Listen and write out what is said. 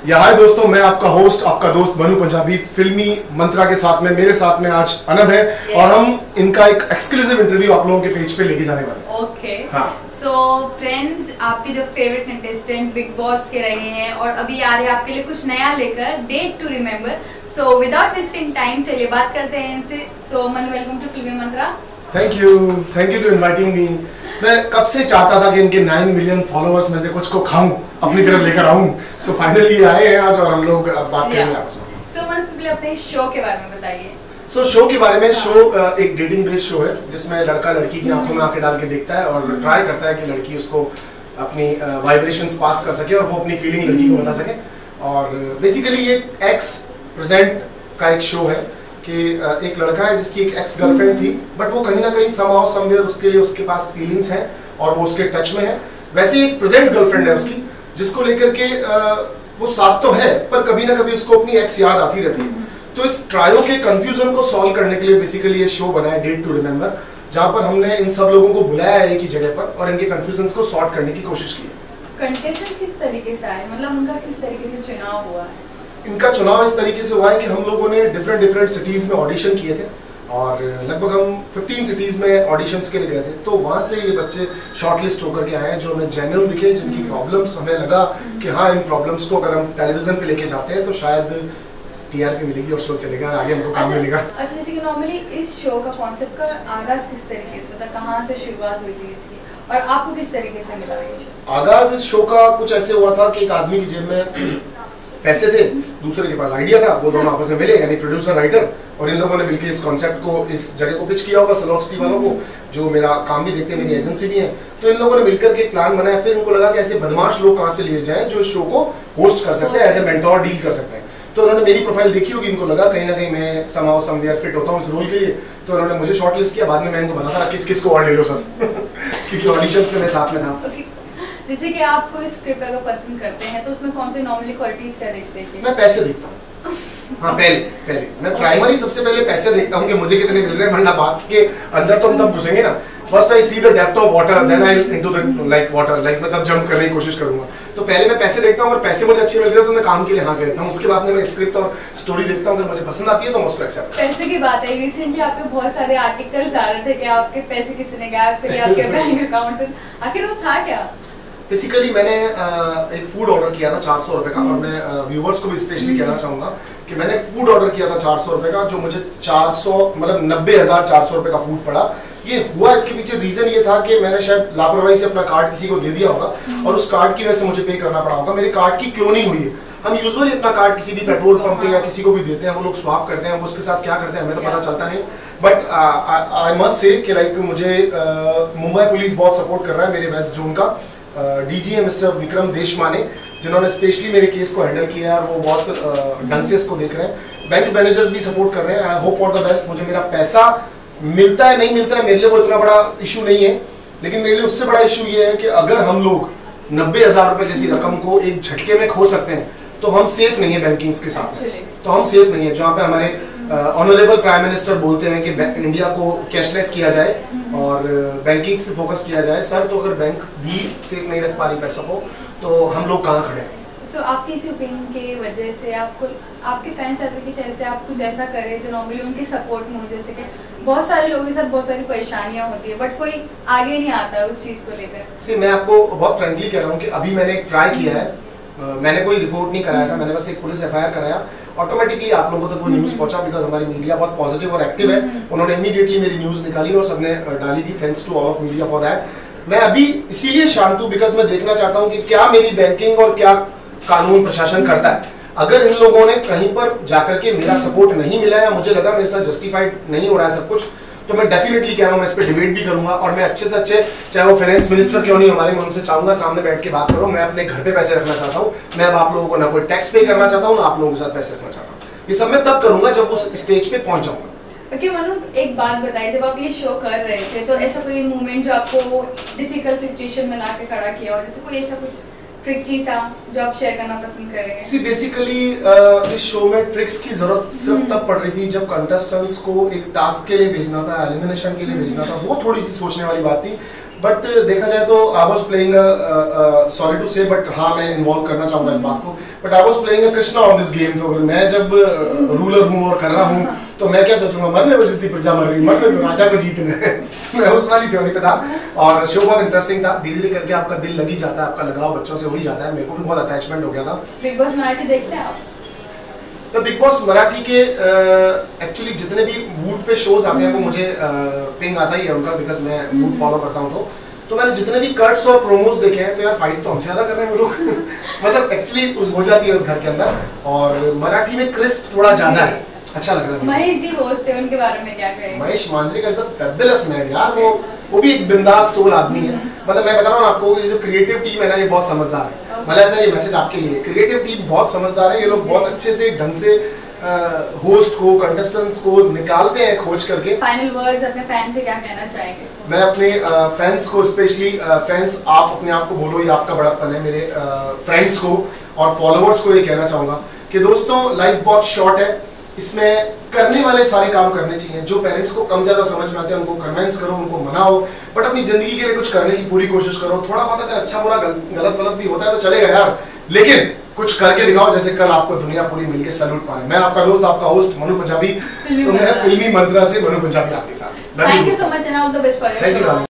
या हाय दोस्तों, मैं आपका होस्ट, आपका दोस्त बनू पंजाबी फिल्मी मंत्रा के साथ में मेरे साथ में आज अनब है। और हम इनका एक एक्सक्लूसिव इंटरव्यू आप लोगों के पेज पे लेके जाने वाले हैं। ओके, सो फ्रेंड्स, आपके जो फेवरेट कंटेस्टेंट बिग बॉस के रहे हैं और अभी आ रहे हैं आपके लिए कुछ नया लेकर, date to remember. So without wasting time चलिए बात करते हैं इनसे। सो Manu, welcome to Filmy Mantra. Thank you to inviting me. मैं कब से चाहता था कि इनके 9 मिलियन फॉलोअर्स में से कुछ को खाऊं, अपनी तरफ लेकर आऊं। सो फाइनली आए हैं आज और हम लोग अब बात करेंगे आपस में। सो मनु, पहले अपने शो के बारे में बताइए। सो शो के बारे में, शो एक डेटिंग बेस्ड शो है जिसमें लड़का लड़की की आंखों में आंखें डाल के देखता है और ट्राई करता है कि लड़की उसको अपनी वाइब्रेशंस पास कर सके और वो अपनी फीलिंग लड़की को बता सके। और बेसिकली ये एक्स प्रेजेंट का एक शो है कि एक लड़का है जिसकी एक एक्स गर्लफ्रेंड थी, बट वो कहीं ना कहीं समहाउ समवेयर उसके लिए उसके पास फीलिंग्स हैं और वो उसके टच में है। वैसे एक प्रेजेंट गर्लफ्रेंड है उसकी जिसको लेकर के वो साथ तो है पर कभी ना कभी उसको अपनी एक्स याद आती रहती है। तो इस ट्रायो के कंफ्यूजन को सॉल्व करने के लिए बेसिकली ये शो बना है डेट टू रिमेम्बर, जहां पर हमने इन सब लोगों को बुलाया है एक ही जगह पर और इनके कंफ्यूजन्स को सॉर्ट करने की कोशिश की है। कंटेस्टेंट किस तरीके से आए, मतलब उनका किस तरीके से चुनाव हुआ है? इनका चुनाव इस तरीके से हुआ है कि हम लोगों ने डिफरेंट सिटीज में ऑडिशन किए थे और लगभग हम 15 सिटीज में ऑडिशंस के लिए गए थे। तो वहाँ से ये बच्चे शॉर्टलिस्ट होकर के आए हैं जो हमें जेन्युइन दिखे, जिनकी प्रॉब्लम्स हमें लगा कि हाँ, इन प्रॉब्लम्स को अगर हम टेलीविजन पे लेके जाते हैं तो शायद टीआरपी मिलेगी और शो चलेगा और आगे हमको काम मिलेगा। अच्छा, जैसे कि नॉर्मली इस शो का कॉन्सेप्ट का आगाज किस तरीके से, मतलब कहाँ से शुरुआत हुई थी इसकी और आपको किस तरीके से मिला ये शो? आगाज इस शो का कुछ ऐसे हुआ था कि एक आदमी की जेब में पैसे थे, दूसरे के पास आइडिया था, वो दोनों आपस में मिले, यानी प्रोड्यूसर राइटर, और इन लोगों ने मिलकर इस कॉन्सेप्ट को, इस जगह को पिच किया होगा सेलोसिटी वालों को, जो मेरा काम भी देखते हैं, मेरी एजेंसी भी है। तो इन लोगों ने मिलकर के एक प्लान बनाया। फिर इनको लगा कि ऐसे बदमाश लोग कहाँ से लिए जाएं जो इस शो को होस्ट कर सकते हैं, एज ए मेंटोर डील कर सकते हैं। तो उन्होंने मेरी प्रोफाइल देखी होगी, इनको लगा कहीं ना कहीं मैं समहाउ समवेयर फिट होता हूँ इस रोल के लिए। तो उन्होंने मुझे शॉर्टलिस्ट किया। बाद में मैं इनको बताता रहा किस किस को और ले लो सर क्योंकि ऑडिशंस में मैं साथ में था। जैसे कि आप कोई स्क्रिप्ट अगर पसंद करते हैं तो उसमें कौन से नॉर्मली क्वालिटीज क्या देखते हैं? मैं पैसे देखता हूँ। हाँ, पहले मैं प्राइमरी सबसे पहले पैसे देखता हूँ कि मुझे कितने मिल रहे हैं, वरना बात के अंदर तो हम तब घुसेंगे ना। First I see the depth of water, then I into the like water, like मैं तब जंप करने की कोशिश करूंगा। तो पहले मैं पैसे देखता हूँ और पैसे मुझे अच्छे मिल रहे हैं तो मैं काम के लिए हाँ कहता हूँ। उसके बाद में मैं स्क्रिप्ट और स्टोरी देखता हूँ, अगर मुझे पसंद आती है तो मैं उसको एक्सेप्ट। पैसे की बात है, रिसेंटली आपके बहुत सारे आर्टिकल्स आ रहे थे कि आपके पैसे किसने गायब कर लिया आपके बैंक अकाउंट से, आखिर वो था क्या? बेसिकली मैंने एक फूड ऑर्डर किया था 400 रुपए का, और मैं व्यूवर्स को भी स्पेशली कहना चाहूंगा कि मैंने एक फूड ऑर्डर किया था 400 रुपए का, जो मुझे 400 मतलब 90,400 रुपए का फूड पड़ा। ये हुआ, इसके पीछे रीजन ये था कि मैंने शायद लापरवाही से अपना कार्ड किसी को दे दिया होगा और उस कार्ड की वजह से मुझे पे करना पड़ा होगा। मेरे कार्ड की क्लोनिंग हुई है। हम यूजुअली अपना कार्ड किसी भी पेट्रोल पंप पे या किसी को भी देते हैं, वो लोग स्वाप करते हैं, वो उसके साथ क्या करते हैं हमें तो पता चलता नहीं। बट आई मस्ट से कि लाइक मुझे मुंबई पुलिस बहुत सपोर्ट कर रहा है, मेरे वेस्ट जोन का डीजी है मिस्टर विक्रम देशमाने, जिन्होंने स्पेशली मेरे केस को हैंडल किया है और वो बहुत ढंग से इसको देख रहे हैं। बैंक मैनेजर्स भी सपोर्ट कर रहे हैं। I hope for the best. मुझे मेरा पैसा मिलता है नहीं मिलता है मेरे लिए वो इतना बड़ा इशू नहीं है, लेकिन मेरे लिए उससे बड़ा इशू ये है कि अगर हम लोग 90,000 रुपए जैसी रकम को एक झटके में खो सकते हैं तो हम सेफ नहीं है बैंकिंग्स के साथ। तो हम सेफ नहीं है। जहाँ पे हमारे ऑनरेबल प्राइम मिनिस्टर बोलते हैं कि इंडिया को कैशलेस किया जाए और बैंकिंग्स पे फोकस किया जाए, सर तो अगर बैंक भी सेफ नहीं रख पा रही पैसों को तो हम लोग कहाँ खड़े हैं? सो आपकी इसी ओपिनियन की वजह से आपको आपके फैंस चाहते कि शायद से आप कुछ ऐसा करें जो नॉर्मली उनके सपोर्ट में हो, जैसे कि बहुत सारे लोगों के साथ बहुत सारी परेशानियां होती है बट कोई आगे नहीं आता उस चीज को लेकर। मैं आपको बहुत फ्रेंकली कह रहा हूँ कि अभी मैंने एक ट्राई किया है, मैंने कोई रिपोर्ट नहीं कराया था, मैंने बस एक पुलिस एफआईआर कराया। ऑटोमेटिकली आप लोगों तक वो न्यूज़ पहुंचा बिकॉज हमारी मीडिया बहुत पॉजिटिव और एक्टिव है। उन्होंने इमीडिएटली मेरी न्यूज़ निकाली और सबने डाली भी, thanks to all of media for that. मैं अभी इसीलिए शांत हूँ बिकॉज मैं देखना चाहता हूँ कि क्या मेरी बैंकिंग और क्या कानून प्रशासन करता है। अगर इन लोगों ने कहीं पर जाकर के मेरा सपोर्ट नहीं मिला या मुझे लगा मेरे साथ जस्टिफाइड नहीं हो रहा है सब कुछ, तो मैं डेफिनेटली कह रहा हूँ मैं इस पर डिबेट भी करूंगा और मैं अच्छे से अच्छे, चाहे वो फाइनेंस मिनिस्टर क्यों नहीं हमारे, मैं उनसे चाहूंगा सामने बैठ के बात करो। मैं अपने घर पे पैसे रखना चाहता हूँ, मैं अब आप लोगों को ना कोई टैक्स पे करना चाहता हूँ ना आप लोगों के साथ पैसे रखना चाहता हूँ। ये सब मैं तब करूंगा जब उस स्टेज पे पहुंच जाऊंगा। ओके मनु, एक बात बताइए, जब आप ये शो कर रहे थे तो ऐसा कोई मोमेंट जो आपको डिफिकल्ट सिचुएशन में ला के खड़ा किया और जैसे कोई ऐसा कुछ ट्रिकी सा जो आप शेयर करना पसंद करेंगे? सी बेसिकली इस शो में ट्रिक्स की जरूरत सिर्फ तब पड़ रही थी जब कंटेस्टेंट्स को एक टास्क के लिए भेजना था, एलिमिनेशन के लिए भेजना था, वो थोड़ी सी सोचने वाली बात थी। बट देखा जाए तो I was playing, sorry to say, but हाँ मैं इन्वॉल्व करना चाहूंगा इस बात को, but I was playing a Krishna on this game. तो मैं जब रूलर हूँ और कर रहा हूँ तो मैं क्या सोचूंगा, मरने तो जितनी प्रजा मर रही, मरने तो राजा को जीतने है। मैं उस वाली थ्योरी पे था और शो बहुत इंटरेस्टिंग था। धीरे धीरे करके आपका दिल लग ही जाता है, आपका लगाव बच्चों से हो ही जाता है। मेरे को भी बहुत अटैचमेंट हो गया था। बिग बॉस मराठी देखते हैं आप? तो बिग बॉस मराठी के एक्चुअली जितने भी वूड पे शोज आते हैं वो मुझे पिंग आता ही है उनका, बिकॉज मैं वूड फॉलो करता हूँ। तो मैंने जितने भी कट्स और प्रोमोज देखे हैं तो यार फाइट तो हमसे ज्यादा कर रहे हैं वो लोग। मतलब एक्चुअली हो जाती है उस घर के अंदर, और मराठी में क्रिस्प थोड़ा ज्यादा है, अच्छा लग रहा है। महेश जी होस्ट है, उनके बारे में क्या कहें? Mahesh Manjrekar sir fabulous man यार, वो भी एक बिंदास सोल आदमी है। मतलब मैं बता रहा हूँ आपको, ये जो क्रिएटिव टीम है ना, ये बहुत समझदार है। मतलब ऐसा ये मैसेज आपके लिए, क्रिएटिव टीम बहुत समझदार है। ये लोग बहुत अच्छे से ढंग से होस्ट को, कंटेस्टेंट्स को निकालते हैं खोज करके। फाइनल वर्ड्स अपने फैन से क्या कहना चाहेंगे? मैं अपने फैंस को, स्पेशली फैंस, आप अपने आप को बोलो, ये आपका बड़प्पन है। मेरे फ्रेंड्स को और फॉलोअर्स को ये कहना चाहूंगा कि दोस्तों लाइफ बहुत शॉर्ट है, इसमें करने वाले सारे काम करने चाहिए। जो पेरेंट्स को कम ज्यादा समझ में आते हैं उनको कन्विंस करो, उनको मनाओ, बट अपनी जिंदगी के लिए कुछ करने की पूरी कोशिश करो। थोड़ा बहुत अगर अच्छा बुरा गलत वलत भी होता है तो चलेगा यार, लेकिन कुछ करके दिखाओ, जैसे कल आपको दुनिया पूरी मिलके सैल्यूट मारे। मैं आपका दोस्त, आपका होस्ट मनु पंजाबी, फिल्मी मंत्रा से मनु पंजाबी आपके साथ। Thank you so much and all the best for your show.